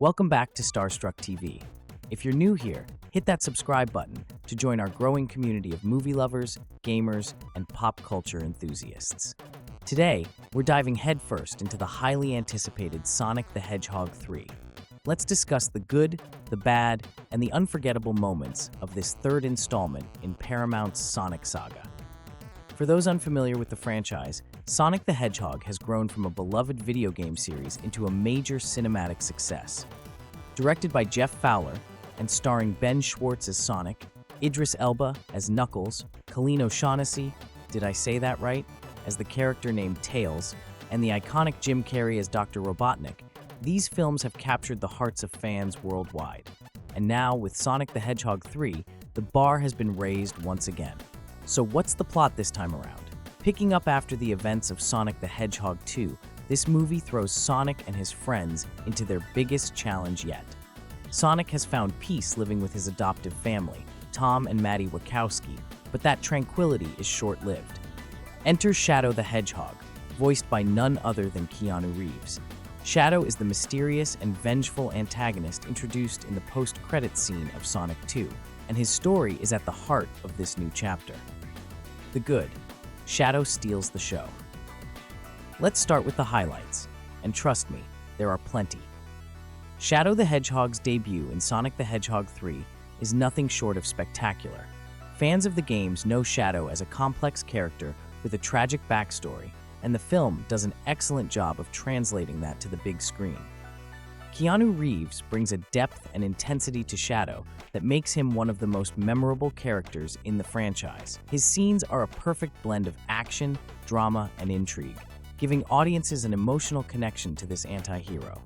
Welcome back to Starstruck TV. If you're new here, hit that subscribe button to join our growing community of movie lovers, gamers, and pop culture enthusiasts. Today, we're diving headfirst into the highly anticipated Sonic the Hedgehog 3. Let's discuss the good, the bad, and the unforgettable moments of this third installment in Paramount's Sonic saga. For those unfamiliar with the franchise, Sonic the Hedgehog has grown from a beloved video game series into a major cinematic success. Directed by Jeff Fowler and starring Ben Schwartz as Sonic, Idris Elba as Knuckles, Colleen O'Shaughnessy, did I say that right, as the character named Tails, and the iconic Jim Carrey as Dr. Robotnik, these films have captured the hearts of fans worldwide. And now, with Sonic the Hedgehog 3, the bar has been raised once again. So what's the plot this time around? Picking up after the events of Sonic the Hedgehog 2, this movie throws Sonic and his friends into their biggest challenge yet. Sonic has found peace living with his adoptive family, Tom and Maddie Wachowski, but that tranquility is short-lived. Enter Shadow the Hedgehog, voiced by none other than Keanu Reeves. Shadow is the mysterious and vengeful antagonist introduced in the post-credits scene of Sonic 2, and his story is at the heart of this new chapter. The good. Shadow steals the show. Let's start with the highlights, and trust me, there are plenty. Shadow the Hedgehog's debut in Sonic the Hedgehog 3 is nothing short of spectacular. Fans of the games know Shadow as a complex character with a tragic backstory, and the film does an excellent job of translating that to the big screen. Keanu Reeves brings a depth and intensity to Shadow that makes him one of the most memorable characters in the franchise. His scenes are a perfect blend of action, drama, and intrigue, giving audiences an emotional connection to this anti-hero.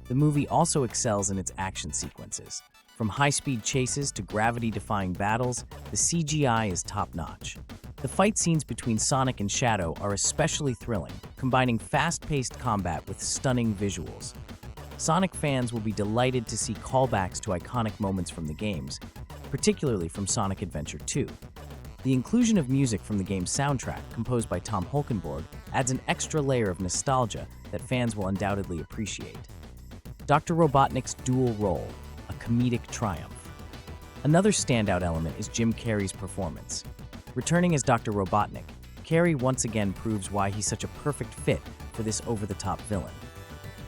The movie also excels in its action sequences. From high-speed chases to gravity-defying battles, the CGI is top-notch. The fight scenes between Sonic and Shadow are especially thrilling, combining fast-paced combat with stunning visuals. Sonic fans will be delighted to see callbacks to iconic moments from the games, particularly from Sonic Adventure 2. The inclusion of music from the game's soundtrack, composed by Tom Holkenborg, adds an extra layer of nostalgia that fans will undoubtedly appreciate. Dr. Robotnik's dual role, a comedic triumph. Another standout element is Jim Carrey's performance. Returning as Dr. Robotnik, Carrey once again proves why he's such a perfect fit for this over-the-top villain.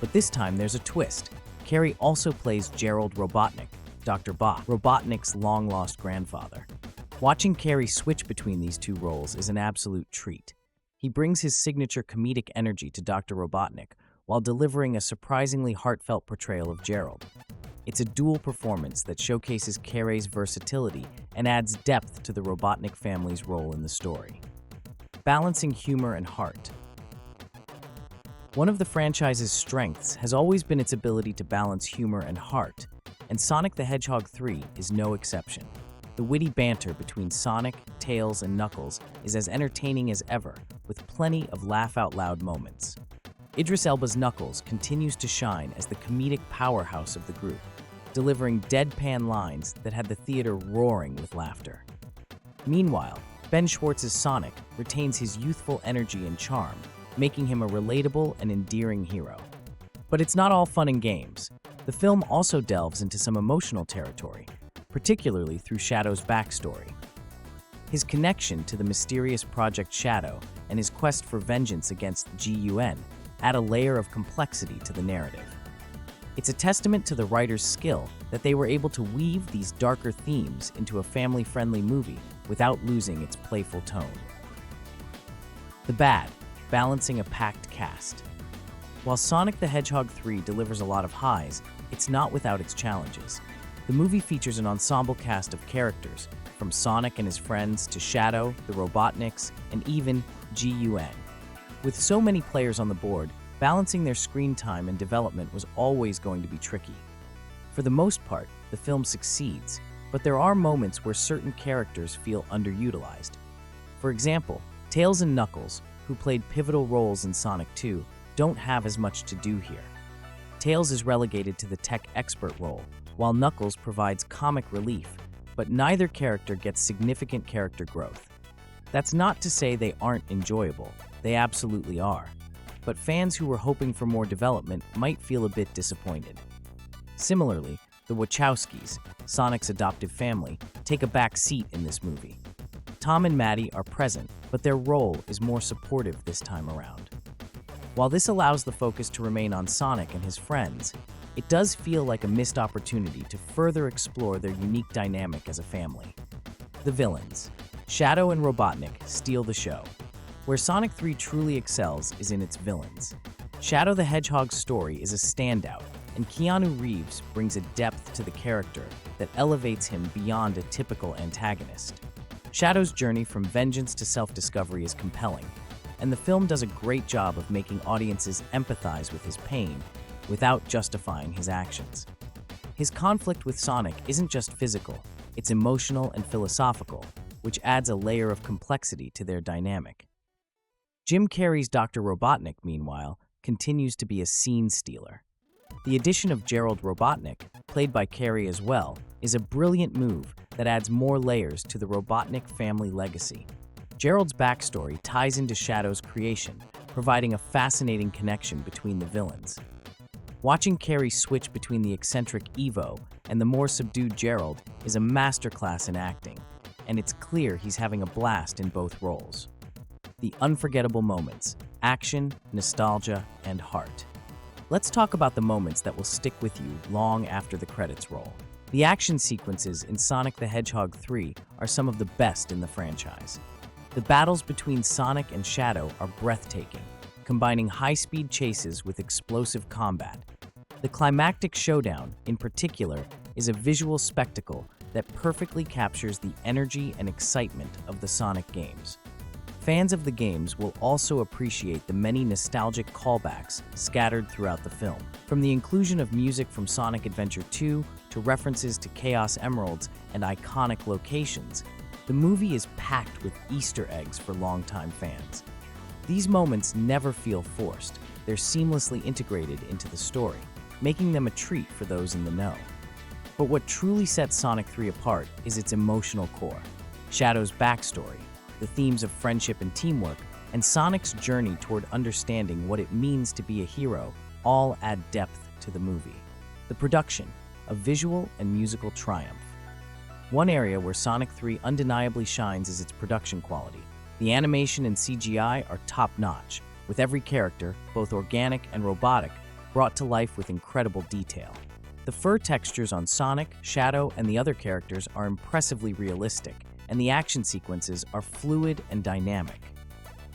But this time there's a twist. Carrey also plays Gerald Robotnik, Dr. Bach, Robotnik's long-lost grandfather. Watching Carrey switch between these two roles is an absolute treat. He brings his signature comedic energy to Dr. Robotnik while delivering a surprisingly heartfelt portrayal of Gerald. It's a dual performance that showcases Carrey's versatility and adds depth to the Robotnik family's role in the story. Balancing humor and heart. One of the franchise's strengths has always been its ability to balance humor and heart, and Sonic the Hedgehog 3 is no exception. The witty banter between Sonic, Tails, and Knuckles is as entertaining as ever, with plenty of laugh-out-loud moments. Idris Elba's Knuckles continues to shine as the comedic powerhouse of the group, delivering deadpan lines that had the theater roaring with laughter. Meanwhile, Ben Schwartz's Sonic retains his youthful energy and charm, making him a relatable and endearing hero. But it's not all fun and games. The film also delves into some emotional territory, particularly through Shadow's backstory. His connection to the mysterious Project Shadow and his quest for vengeance against GUN add a layer of complexity to the narrative. It's a testament to the writer's skill that they were able to weave these darker themes into a family-friendly movie without losing its playful tone. The bad. Balancing a packed cast. While Sonic the Hedgehog 3 delivers a lot of highs, it's not without its challenges. The movie features an ensemble cast of characters, from Sonic and his friends to Shadow, the Robotniks, and even GUN. With so many players on the board, balancing their screen time and development was always going to be tricky. For the most part, the film succeeds, but there are moments where certain characters feel underutilized. For example, Tails and Knuckles, who played pivotal roles in Sonic 2, don't have as much to do here. Tails is relegated to the tech expert role, while Knuckles provides comic relief, but neither character gets significant character growth. That's not to say they aren't enjoyable, they absolutely are. But fans who were hoping for more development might feel a bit disappointed. Similarly, the Wachowskis, Sonic's adoptive family, take a back seat in this movie. Tom and Maddie are present, but their role is more supportive this time around. While this allows the focus to remain on Sonic and his friends, it does feel like a missed opportunity to further explore their unique dynamic as a family. The villains. Shadow and Robotnik steal the show. Where Sonic 3 truly excels is in its villains. Shadow the Hedgehog's story is a standout, and Keanu Reeves brings a depth to the character that elevates him beyond a typical antagonist. Shadow's journey from vengeance to self-discovery is compelling, and the film does a great job of making audiences empathize with his pain without justifying his actions. His conflict with Sonic isn't just physical, it's emotional and philosophical, which adds a layer of complexity to their dynamic. Jim Carrey's Dr. Robotnik, meanwhile, continues to be a scene stealer. The addition of Gerald Robotnik, played by Carrey as well, is a brilliant move that adds more layers to the Robotnik family legacy. Gerald's backstory ties into Shadow's creation, providing a fascinating connection between the villains. Watching Carrey switch between the eccentric Evo and the more subdued Gerald is a masterclass in acting, and it's clear he's having a blast in both roles. The unforgettable moments, action, nostalgia, and heart. Let's talk about the moments that will stick with you long after the credits roll. The action sequences in Sonic the Hedgehog 3 are some of the best in the franchise. The battles between Sonic and Shadow are breathtaking, combining high-speed chases with explosive combat. The climactic showdown, in particular, is a visual spectacle that perfectly captures the energy and excitement of the Sonic games. Fans of the games will also appreciate the many nostalgic callbacks scattered throughout the film. From the inclusion of music from Sonic Adventure 2 to references to Chaos Emeralds and iconic locations, the movie is packed with Easter eggs for longtime fans. These moments never feel forced, they're seamlessly integrated into the story, making them a treat for those in the know. But what truly sets Sonic 3 apart is its emotional core. Shadow's backstory, the themes of friendship and teamwork, and Sonic's journey toward understanding what it means to be a hero all add depth to the movie. The production, a visual and musical triumph. One area where Sonic 3 undeniably shines is its production quality. The animation and CGI are top-notch, with every character, both organic and robotic, brought to life with incredible detail. The fur textures on Sonic, Shadow, and the other characters are impressively realistic, and the action sequences are fluid and dynamic.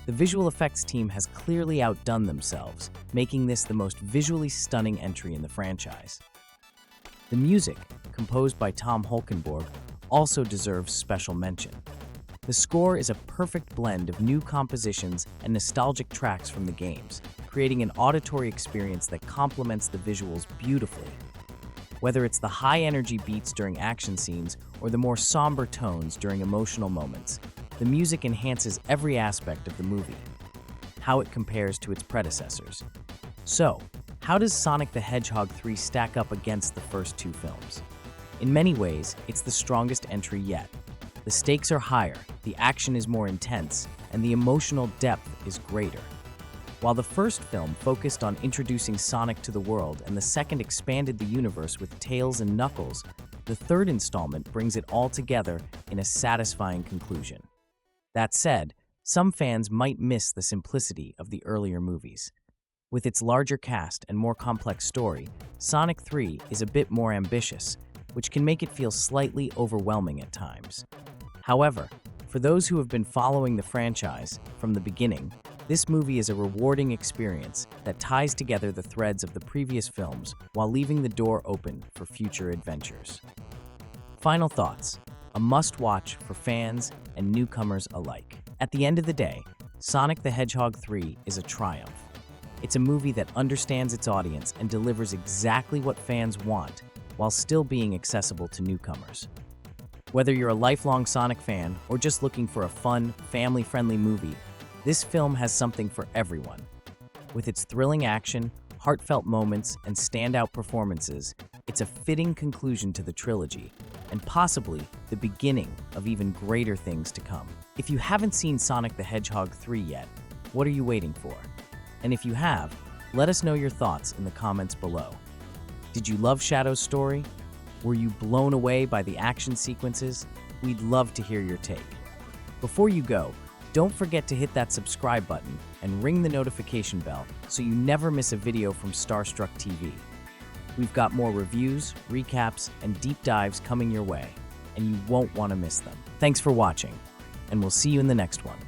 The visual effects team has clearly outdone themselves, making this the most visually stunning entry in the franchise. The music, composed by Tom Holkenborg, also deserves special mention. The score is a perfect blend of new compositions and nostalgic tracks from the games, creating an auditory experience that complements the visuals beautifully. Whether it's the high-energy beats during action scenes or the more somber tones during emotional moments, the music enhances every aspect of the movie. How it compares to its predecessors. So, how does Sonic the Hedgehog 3 stack up against the first two films? In many ways, it's the strongest entry yet. The stakes are higher, the action is more intense, and the emotional depth is greater. While the first film focused on introducing Sonic to the world and the second expanded the universe with Tails and Knuckles, the third installment brings it all together in a satisfying conclusion. That said, some fans might miss the simplicity of the earlier movies. With its larger cast and more complex story, Sonic 3 is a bit more ambitious, which can make it feel slightly overwhelming at times. However, for those who have been following the franchise from the beginning, this movie is a rewarding experience that ties together the threads of the previous films while leaving the door open for future adventures. Final thoughts: a must-watch for fans and newcomers alike. At the end of the day, Sonic the Hedgehog 3 is a triumph. It's a movie that understands its audience and delivers exactly what fans want while still being accessible to newcomers. Whether you're a lifelong Sonic fan or just looking for a fun, family-friendly movie, this film has something for everyone. With its thrilling action, heartfelt moments, and standout performances, it's a fitting conclusion to the trilogy, and possibly the beginning of even greater things to come. If you haven't seen Sonic the Hedgehog 3 yet, what are you waiting for? And if you have, let us know your thoughts in the comments below. Did you love Shadow's story? Were you blown away by the action sequences? We'd love to hear your take. Before you go, don't forget to hit that subscribe button and ring the notification bell so you never miss a video from Starstruck TV. We've got more reviews, recaps, and deep dives coming your way, and you won't want to miss them. Thanks for watching, and we'll see you in the next one.